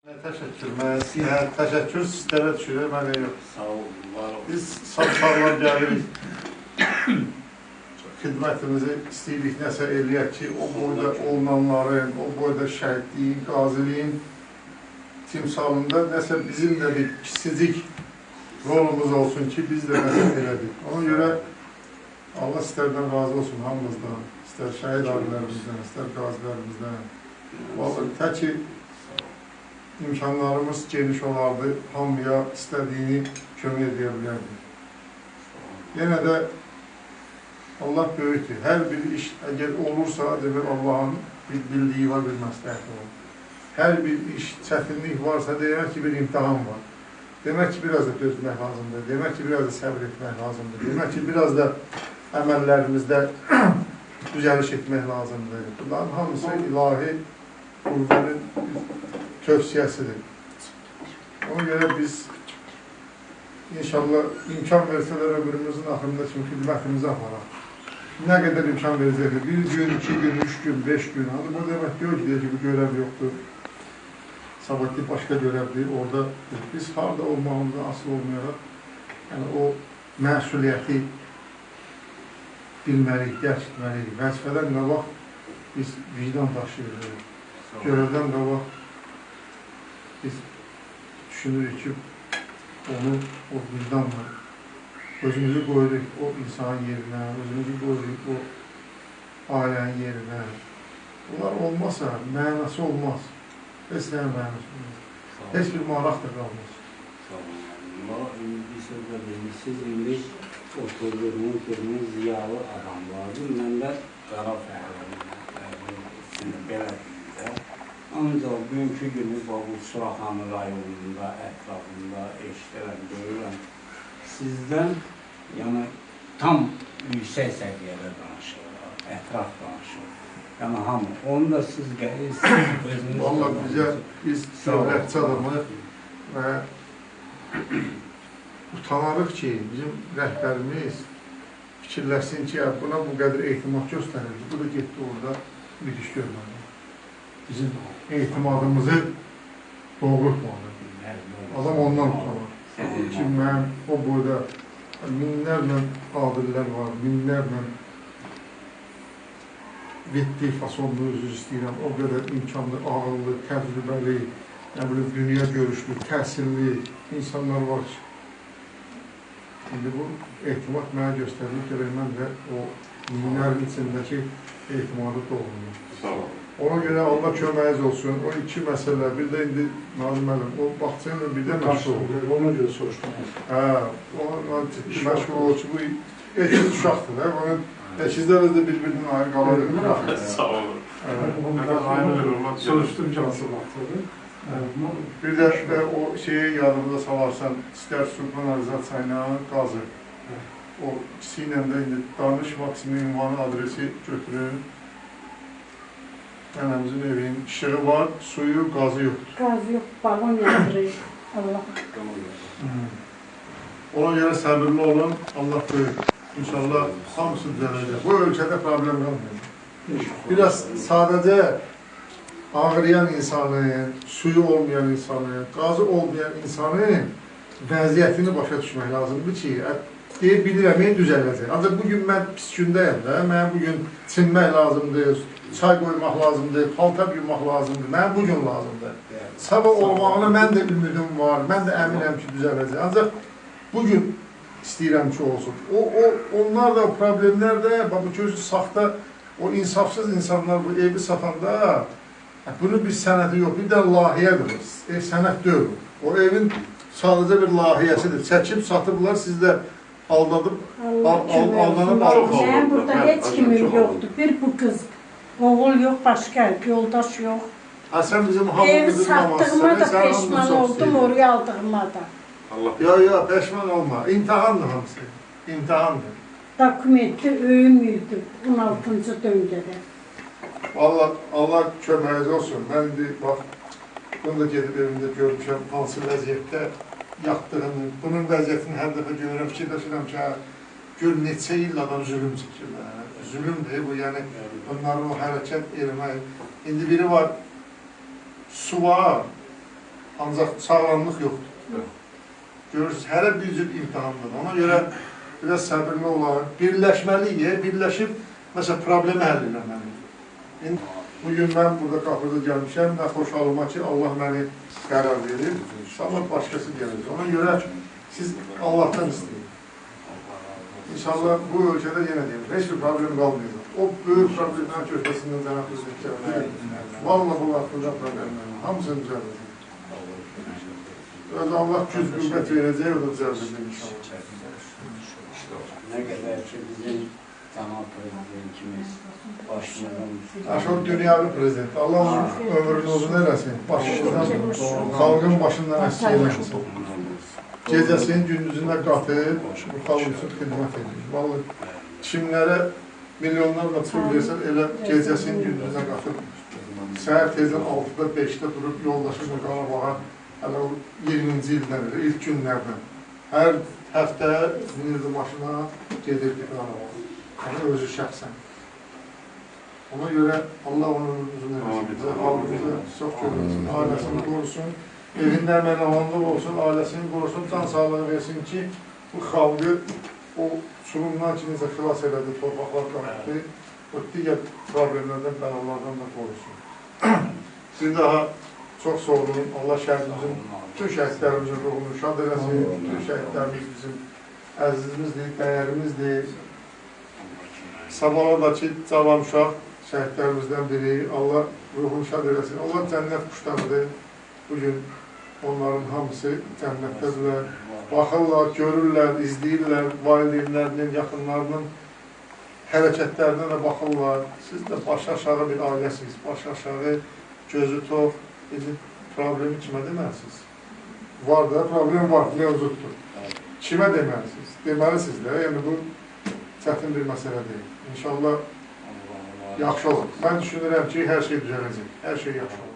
Təşəkkür. Təşəkkür sizlərə düşürəm, mənə yox. Sağ olun, var olun. Biz sağlam gəlirik. Xidmətimizi istəyirik, nəsə eləyək ki, o boyda olunanların, o boyda şəhidliyin, qaziliyin timsalında nəsə bizim də bir kisicik rolumuz olsun ki, biz də nəsə elədik. Ona görə Allah sizlərdən razı olsun, hamımızdan, istər şəhid abilərimizdən, istər qazilərimizdən. Vallahi təki imkanlarımız geniş olardı, hamıya istədiyini kömək edə bilərdi. Yenə də Allah böyükdür. Hər bir iş əgər olursa, demək Allahın bildiyi var, bir məsləhəti var. Hər bir iş, çətinlik varsa, demək ki, bir imtihan var. Demək ki, biraz da dözmək lazımdır. Demək ki, biraz da səbr etmək lazımdır. Demək ki, biraz da əməllərimizdə düzəliş etmək lazımdır. Bunların hamısı ilahi qurbanın tövsiyəsidir. Ona görə biz inşallah imkan versələr ömrümüzün axırında kimi xidmətimizi aparaq. Nə qədər imkan verecəkdir? Bir gün, 2 gün, 3 gün, 5 gün. Bu demək deyək ki, bu görev yoxdur. Sabahki başqa görevdir. Orada biz harada olmağımızdan asıl olmayaraq, yəni o məsuliyyəti bilməliyik, dərk etməliyik. Vəzifədən qabaq biz vicdan daşıyırıq. Görevdən qabaq biz düşünürük ki, onu o vicdanla özümüzü qoyuruq o insan yerinə, özümüzü qoyuruq o ailənin yerinə. Bunlar olmasa, mənası olmaz. Heç nəyə mənası olmaz. Heç bir maraq da qalmaz. Sağ olun. Bir sözlə dedim, siz indi oturduğunuz ziyalı adamlardır. Mən də qara fəhlərim. Belədir. Ancaq bugünkü günü bu Suraxanı rayonunda, ətrafında eşidirəm, görürəm. Sizdən yəni tam yüksək səviyyədə danışırlar, ətraf danışırlar. Yəni hamı, onu da siz özünüz... Valla biz dövlətçi adamıq və utanarıq ki, bizim rəhbərimiz fikirləşsin ki, buna bu qədər etimad göstərir. Bu da getdi orada bir iş görməli. Bizim etimadımızı doğrultmalı. Adam ondan utanır. Ki, mən o boyda minlərlə qadirlər var, minlərlə vetdi, fasonlu özür istəyirəm, o qədər imkanlı, ağıllı, təcrübəli, dünya görüşlü, təhsilli insanlar var ki, şimdi bu etimad mənə göstərir ki, mən də o minlərin içindəki etimadı doğrulur. Sağ olun. Ona görə Allah köməyiniz olsun. O iki məsələ, bir də indi Nazım müəllim, o bağçayla bir də məşğul olur. Ona görə soruşdum. Ona məşğul olur ki, bu ekiz uşaqdır. Onun əkizlər də bir-birinin ayrı qalardır. Sağ olun. Soruşdum ki, nasıl vaxtdır? Bir də o şeyi yadımıza salarsan, istər Sultan Arzat Sayna qazı. O ikisi ilə də indi danış, Maksimin ünvanı, adresi götürün. Nənəmizin evinin işığı var, suyu, qazı yoxdur. Qazı yox, balon yandırır. Allah. Ona görə səbirli olun, Allah böyük. İnşallah hamısı düzələcək. Bu ölkədə problem qalmıyor. Biraz sadəcə ağrıyan insanın, suyu olmayan insanın, qazı olmayan insanın vəziyyətini başa düşmək lazımdır ki, deyə bilirəm, düzələcək. Ancaq bugün mən pis gündəyəm də, mən bugün çinmək lazımdır, çay qoymaq lazımdır, paltar yuymaq lazımdır, mən bugün lazımdır. Sabah olmağına mən də ümidim var, mən də əminəm ki, düzələcək. Ancaq bugün istəyirəm ki, olsun. Onlar da, problemlər də, bu gözü saxta, o insafsız insanlar bu evi satanda, bunun bir sənəti yox, bir də lahiyyədir. Ev sənət deyil. O evin sadəcə bir lahiyyəsidir. Çəkib satıblar, siz də aldadıb, aldanıb alıb. Mənim burada heç kimim yoxdur. Bir bu qız, oğul yox, başqa, yoldaş yox. Sən bizim evi satdığıma da peşman oldum, oraya aldığıma da. Yox, peşman olma. İmtihandır hamısı. İmtihandır. Dokumenti öyümüydü 16-cı döngədə. Allah köməyiniz olsun. Mən bax, bunu da gedib evimdə görmüşəm, hansı vəziyyətdə yatdığını, bunun vəziyyətini hər dəfə görürəm, fikirləşirəm ki, gör neçə il adam zülüm çəkirlər. Zülümdür bu, yəni bunların o hərəkət eləmək. İndi biri var, su var, Ancaq sağlamlıq yoxdur. Görürsünüz, hər bir cür imtihandır. Ona görə biraz səbirli olaraq, birləşməliyik, birləşib, məsələn, problemi həll eləməliyik. Bugün mən burada qapıda gəlmişəm, nə xoşalıma ki, Allah məni qərar verir, inşallah başqası gəlir. Ona görə siz Allahdan istəyin. İnşallah bu ölkədə yenə deyim, heç bir problem qalmayacaq. O böyük problemlərin köşəsindən cənab prezident gəlir. Valla bu vaxtında problemlərin hamısını düzəldir. Öz Allah güc qüvvət verəcək, o da düzəldir inşallah. Ne kadar ki bizim cənab prezidentimiz başımızın... Aşağı dünyavi prezident. Allah onun ömrünü uzun eləsin. Başından, xalqın başından əski eləsin. Gecəsinin gündüzünə qatıb, bu xalq üçün xidmət edir. Vallahi kimlərə milyonlarla pul versən, elə gecəsinin gündüzünə qatıb, səhər tezdən 6-da, 5-də durub yoldaşımla Qarabağa, hələ o 20-ci ildən, ilk günlərdən. Hər həftə minirdi maşına, gedirdi Qarabağa. Yəni özü şəxsən. Ona görə Allah onun uzun eləsin, xalqımızı çox görülsün, ailəsini qorusun. Evində əməl-avanlıq olsun, ailəsini qorusun, can sağlığı versin ki, bu xalqı o çulumdan ki, necə xilas elədi, torpaqlar qanıqdı, o digər problemlərdən, bəlalardan da qorusun. Bir daha çox sağ olun, Allah şəhidimizin, bütün şəhidlərimizin ruhunu şad eləsin, bütün şəhidlərimiz bizim əzizimizdir, dəyərimizdir. Sabahadakı cavan uşaq şəhidlərimizdən biri, Allah ruhunu şad eləsin, Allah cənnət quşlarıdır. Bugün onların hamısı cənnətdədirlər, baxırlar, görürlər, izləyirlər, valideynlərinin, yaxınlarının hərəkətlərinə də baxırlar. Siz də baş aşağı bir ailəsiniz, baş aşağı, gözü tox, problemi kimə deməlisiniz? Var da, problem var, mevcuddur. Kimə deməlisiniz? Deməlisiniz də, yəni bu çətin bir məsələ deyil. İnşallah yaxşı olur. Mən düşünürəm ki, hər şey düzələcək, hər şey yaxşı olur.